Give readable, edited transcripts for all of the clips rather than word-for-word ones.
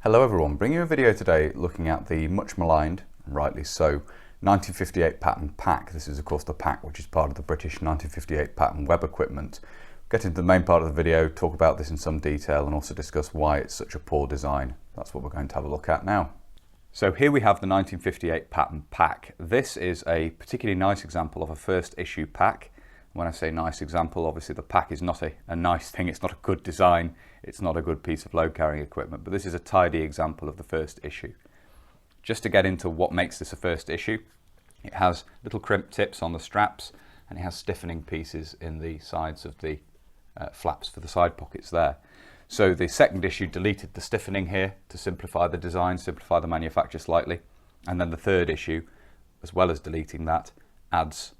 Hello everyone, bringing you a video today looking at the much maligned, and rightly so, 1958 pattern pack. This is of course the pack which is part of the British 1958 pattern web equipment. Get into the main part of the video, talk about this in some detail and also discuss why it's such a poor design. That's what we're going to have a look at now. So here we have the 1958 pattern pack. This is a particularly nice example of a first issue pack. When I say nice example, obviously the pack is not a nice thing, it's not a good design, it's not a good piece of load carrying equipment, but this is a tidy example of the first issue. Just to get into what makes this a first issue, it has little crimp tips on the straps and it has stiffening pieces in the sides of the flaps for the side pockets there. So the second issue deleted the stiffening here to simplify the design, simplify the manufacture slightly, and then the third issue, as well as deleting that, adds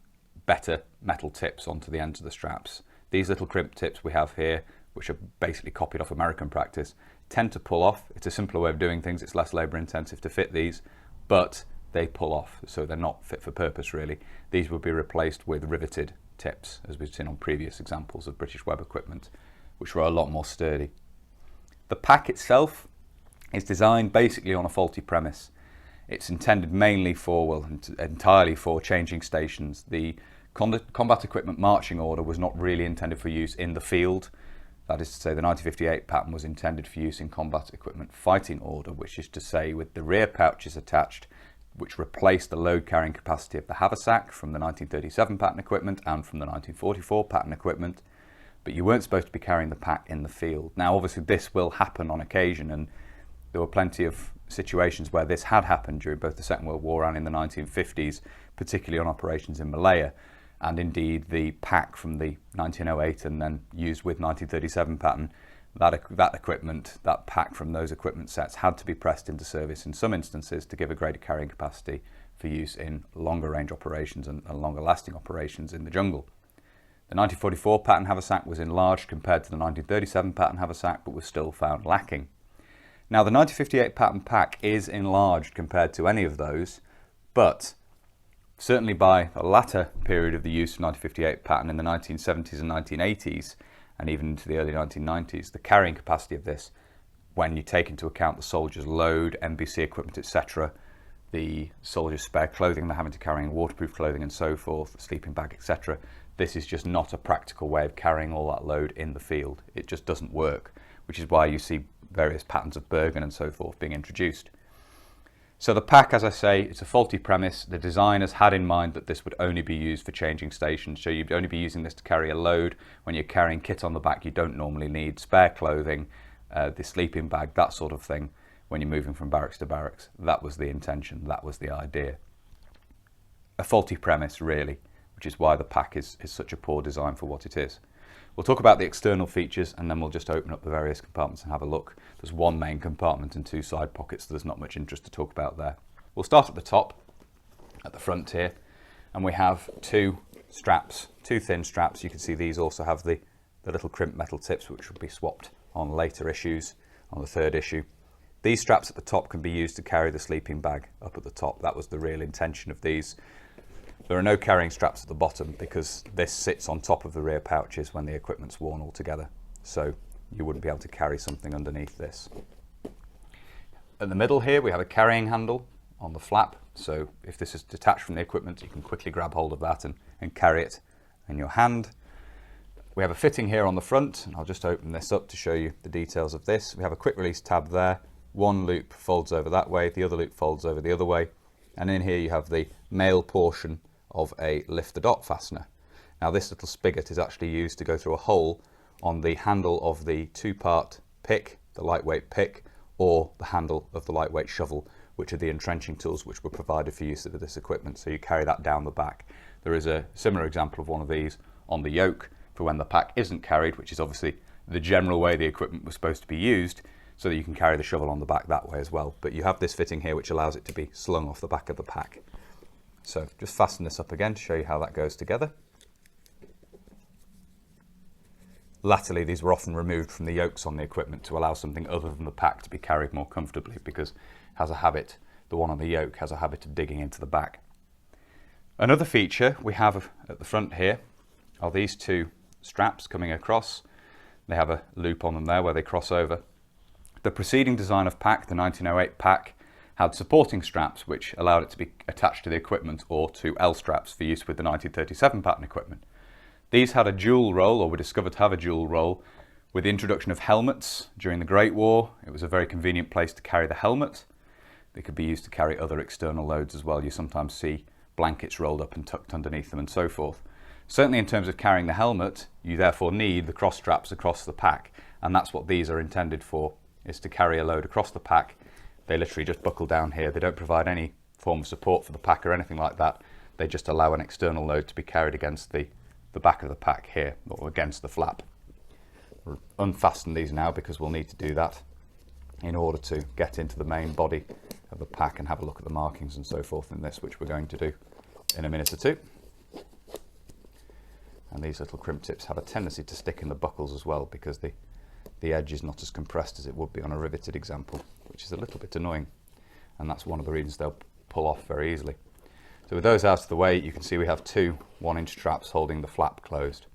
better metal tips onto the ends of the straps. These little crimp tips we have here, which are basically copied off American practice, tend to pull off. It's a simpler way of doing things, it's less labour intensive to fit these, but they pull off, so they're not fit for purpose really. These would be replaced with riveted tips, as we've seen on previous examples of British web equipment, which were a lot more sturdy. The pack itself is designed basically on a faulty premise. It's intended mainly for, well, entirely for changing stations. The combat equipment marching order was not really intended for use in the field. That is to say, the 1958 pattern was intended for use in combat equipment fighting order, which is to say with the rear pouches attached, which replaced the load carrying capacity of the haversack from the 1937 pattern equipment and from the 1944 pattern equipment. But you weren't supposed to be carrying the pack in the field. Now obviously this will happen on occasion, and there were plenty of situations where this had happened during both the Second World War and in the 1950s, particularly on operations in Malaya. And indeed the pack from the 1908 and then used with 1937 pattern, that equipment, that pack from those equipment sets had to be pressed into service in some instances to give a greater carrying capacity for use in longer range operations and longer lasting operations in the jungle. The 1944 pattern haversack was enlarged compared to the 1937 pattern haversack, but was still found lacking. Now the 1958 pattern pack is enlarged compared to any of those, but certainly by the latter period of the use of 1958 pattern in the 1970s and 1980s, and even into the early 1990s, the carrying capacity of this, when you take into account the soldiers' load, NBC equipment, etc., the soldiers' spare clothing they're having to carry, waterproof clothing and so forth, the sleeping bag, etc., this is just not a practical way of carrying all that load in the field. It just doesn't work, which is why you see various patterns of Bergen and so forth being introduced. So the pack, as I say, it's a faulty premise. The designers had in mind that this would only be used for changing stations, so you'd only be using this to carry a load. When you're carrying kit on the back, you don't normally need spare clothing, the sleeping bag, that sort of thing, when you're moving from barracks to barracks. That was the intention, that was the idea. A faulty premise, really, which is why the pack is such a poor design for what it is. We'll talk about the external features and then we'll just open up the various compartments and have a look. There's one main compartment and two side pockets, so there's not much interest to talk about there. We'll start at the top, at the front here, and we have two straps, two thin straps. You can see these also have the little crimp metal tips, which will be swapped on later issues, on the third issue. These straps at the top can be used to carry the sleeping bag up at the top. That was the real intention of these. There are no carrying straps at the bottom because this sits on top of the rear pouches when the equipment's worn altogether. So you wouldn't be able to carry something underneath this. At the middle here we have a carrying handle on the flap. So if this is detached from the equipment, you can quickly grab hold of that and carry it in your hand. We have a fitting here on the front, and I'll just open this up to show you the details of this. We have a quick release tab there. One loop folds over that way, the other loop folds over the other way. And in here you have the male portion of a lift the dot fastener. Now this little spigot is actually used to go through a hole on the handle of the two-part pick, the lightweight pick, or the handle of the lightweight shovel, which are the entrenching tools which were provided for use of this equipment. So you carry that down the back. There is a similar example of one of these on the yoke for when the pack isn't carried, which is obviously the general way the equipment was supposed to be used, so that you can carry the shovel on the back that way as well. But you have this fitting here which allows it to be slung off the back of the pack. So just fasten this up again to show you how that goes together. Latterly, these were often removed from the yokes on the equipment to allow something other than the pack to be carried more comfortably, because it has a habit, the one on the yoke has a habit of digging into the back. Another feature we have at the front here are these two straps coming across. They have a loop on them there where they cross over. The preceding design of pack, the 1908 pack, had supporting straps which allowed it to be attached to the equipment, or to L-straps for use with the 1937 pattern equipment. These had a dual role, or were discovered to have a dual role, with the introduction of helmets during the Great War. It was a very convenient place to carry the helmet. They could be used to carry other external loads as well. You sometimes see blankets rolled up and tucked underneath them and so forth. Certainly in terms of carrying the helmet, you therefore need the cross straps across the pack, and that's what these are intended for, is to carry a load across the pack. They literally just buckle down here. They don't provide any form of support for the pack or anything like that. They just allow an external load to be carried against the back of the pack here, or against the flap. We'll unfasten these now because we'll need to do that in order to get into the main body of the pack and have a look at the markings and so forth in this, which we're going to do in a minute or two. And these little crimp tips have a tendency to stick in the buckles as well, because the edge is not as compressed as it would be on a riveted example, which is a little bit annoying, and that's one of the reasons they'll pull off very easily. So with those out of the way, you can see we have two 1-inch straps holding the flap closed.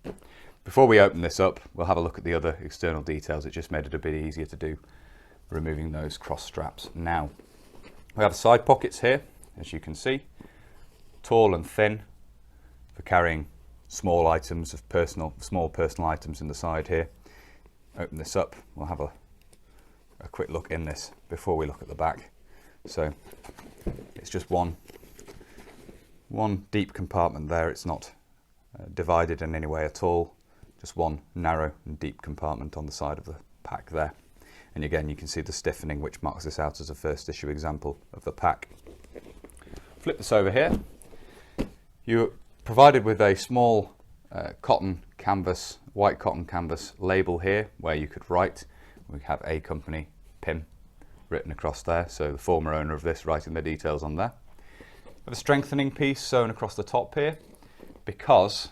Before we open this up, we'll have a look at the other external details. It just made it a bit easier to do, removing those cross straps. Now, we have side pockets here, as you can see, tall and thin for carrying small items of small personal items in the side here. Open this up, we'll have a quick look in this before we look at the back. So it's just one deep compartment there. It's not divided in any way at all, just one narrow and deep compartment on the side of the pack there. And again, you can see the stiffening which marks this out as a first issue example of the pack. Flip this over here. You're provided with a small white cotton canvas label here where you could write. We have a company pin written across there, so the former owner of this writing the details on there. We have a strengthening piece sewn across the top here, because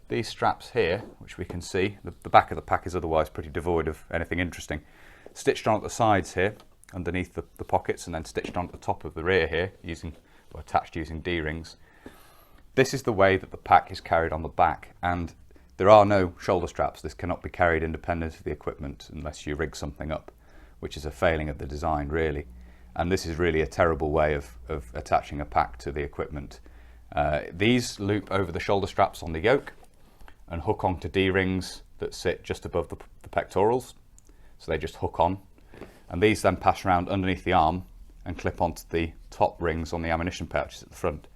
these straps here, which we can see, the back of the pack is otherwise pretty devoid of anything interesting, stitched on at the sides here underneath the pockets, and then stitched on at the top of the rear here attached using D-rings. This is the way that the pack is carried on the back, and there are no shoulder straps. This cannot be carried independent of the equipment unless you rig something up, which is a failing of the design really. And this is really a terrible way of attaching a pack to the equipment. These loop over the shoulder straps on the yoke and hook onto D-rings that sit just above the pectorals. So they just hook on, and these then pass around underneath the arm and clip onto the top rings on the ammunition pouches at the front.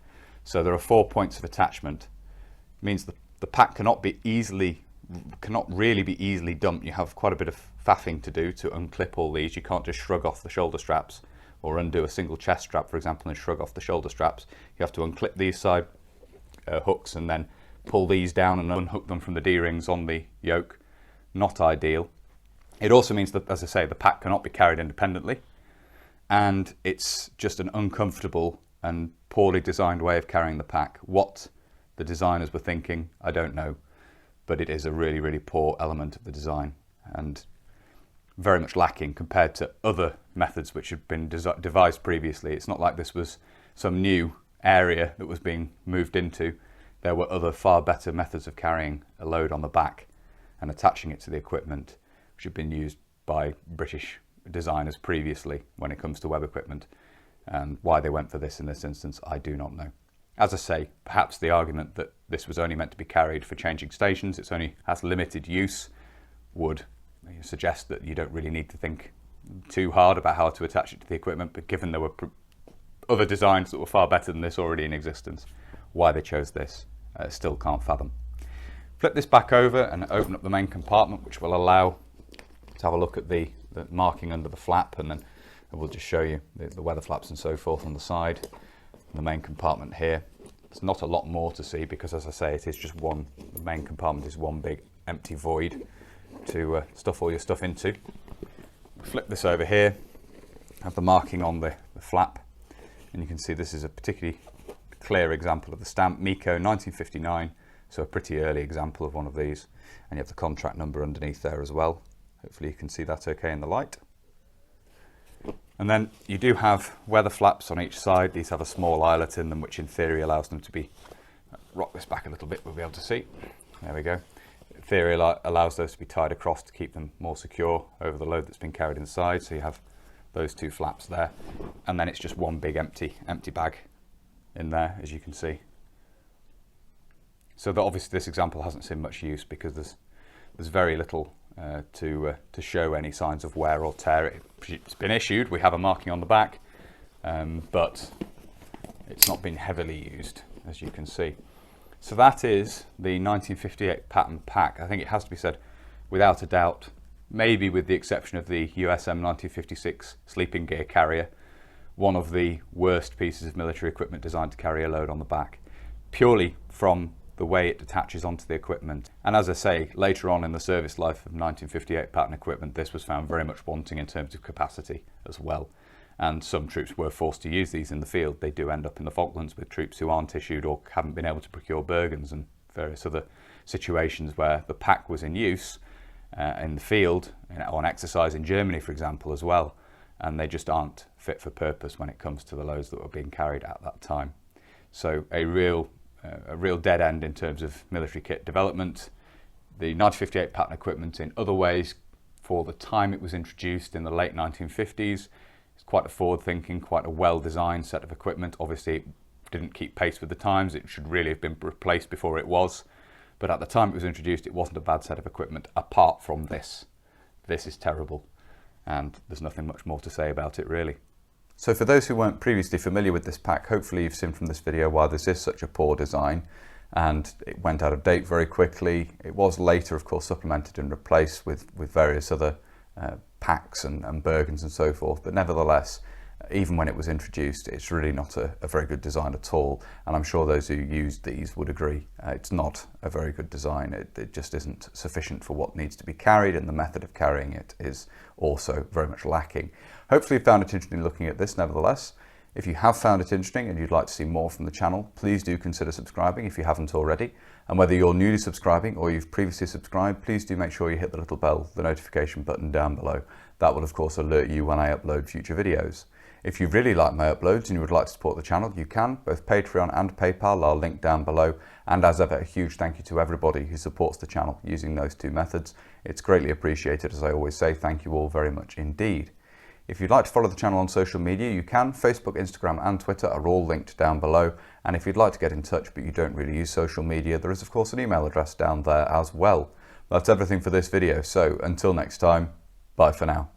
So there are 4 points of attachment. It means the pack cannot really be easily dumped. You have quite a bit of faffing to do to unclip all these. You can't just shrug off the shoulder straps, or undo a single chest strap, for example, and shrug off the shoulder straps. You have to unclip these side hooks and then pull these down and unhook them from the D-rings on the yoke. Not ideal. It also means that, as I say, the pack cannot be carried independently, and it's just an uncomfortable and poorly designed way of carrying the pack. What the designers were thinking, I don't know, but it is a really, really poor element of the design, and very much lacking compared to other methods which had been devised previously. It's not like this was some new area that was being moved into. There were other far better methods of carrying a load on the back and attaching it to the equipment, which had been used by British designers previously when it comes to web equipment. And why they went for this in this instance, I do not know. As I say, perhaps the argument that this was only meant to be carried for changing stations, it's only has limited use, would suggest that you don't really need to think too hard about how to attach it to the equipment. But given there were other designs that were far better than this already in existence, why they chose this, still can't fathom. Flip this back over and open up the main compartment, which will allow to have a look at the marking under the flap, and then we'll just show you the weather flaps and so forth on the side. The main compartment here, there's not a lot more to see because, as I say, it is just one. The main compartment is one big empty void to stuff all your stuff into. Flip this over here, have the marking on the flap, and you can see this is a particularly clear example of the stamp, MECO 1959, so a pretty early example of one of these, and you have the contract number underneath there as well. Hopefully you can see that okay in the light. And then you do have weather flaps on each side. These have a small eyelet in them, which in theory allows them to be, rock this back a little bit, we'll be able to see. There we go. theory allows those to be tied across to keep them more secure over the load that's been carried inside. So you have those two flaps there, and then it's just one big empty bag in there, as you can see. So that obviously this example hasn't seen much use because there's very little to show any signs of wear or tear. It's been issued, we have a marking on the back, but it's not been heavily used, as you can see. So that is the 1958 pattern pack. I think it has to be said, without a doubt, maybe with the exception of the USM 1956 sleeping gear carrier, one of the worst pieces of military equipment designed to carry a load on the back, purely from the way it attaches onto the equipment. And as I say, later on in the service life of 1958 pattern equipment, this was found very much wanting in terms of capacity as well. And some troops were forced to use these in the field. They do end up in the Falklands with troops who aren't issued or haven't been able to procure Bergens and various other situations where the pack was in use in the field, on exercise in Germany, for example, as well. And they just aren't fit for purpose when it comes to the loads that were being carried at that time. So a real dead end in terms of military kit development. The 1958 pattern equipment in other ways, for the time it was introduced in the late 1950s, it's quite a forward-thinking, quite a well-designed set of equipment. Obviously it didn't keep pace with the times, it should really have been replaced before it was, but at the time it was introduced it wasn't a bad set of equipment apart from this. This is terrible, and there's nothing much more to say about it really. So for those who weren't previously familiar with this pack, hopefully you've seen from this video why this is such a poor design, and it went out of date very quickly. It was later, of course, supplemented and replaced with various other packs and Bergens and so forth, but nevertheless, even when it was introduced, it's really not a very good design at all, and I'm sure those who used these would agree. It's not a very good design. It just isn't sufficient for what needs to be carried, and the method of carrying it is also very much lacking. Hopefully you found it interesting looking at this nevertheless. If you have found it interesting and you'd like to see more from the channel, please do consider subscribing if you haven't already. And whether you're newly subscribing or you've previously subscribed, please do make sure you hit the little bell, the notification button down below. That will of course alert you when I upload future videos. If you really like my uploads and you would like to support the channel, you can. Both Patreon and PayPal are linked down below. And as ever, a huge thank you to everybody who supports the channel using those two methods. It's greatly appreciated, as I always say. Thank you all very much indeed. If you'd like to follow the channel on social media, you can. Facebook, Instagram and Twitter are all linked down below. And if you'd like to get in touch but you don't really use social media, there is of course an email address down there as well. That's everything for this video. So until next time, bye for now.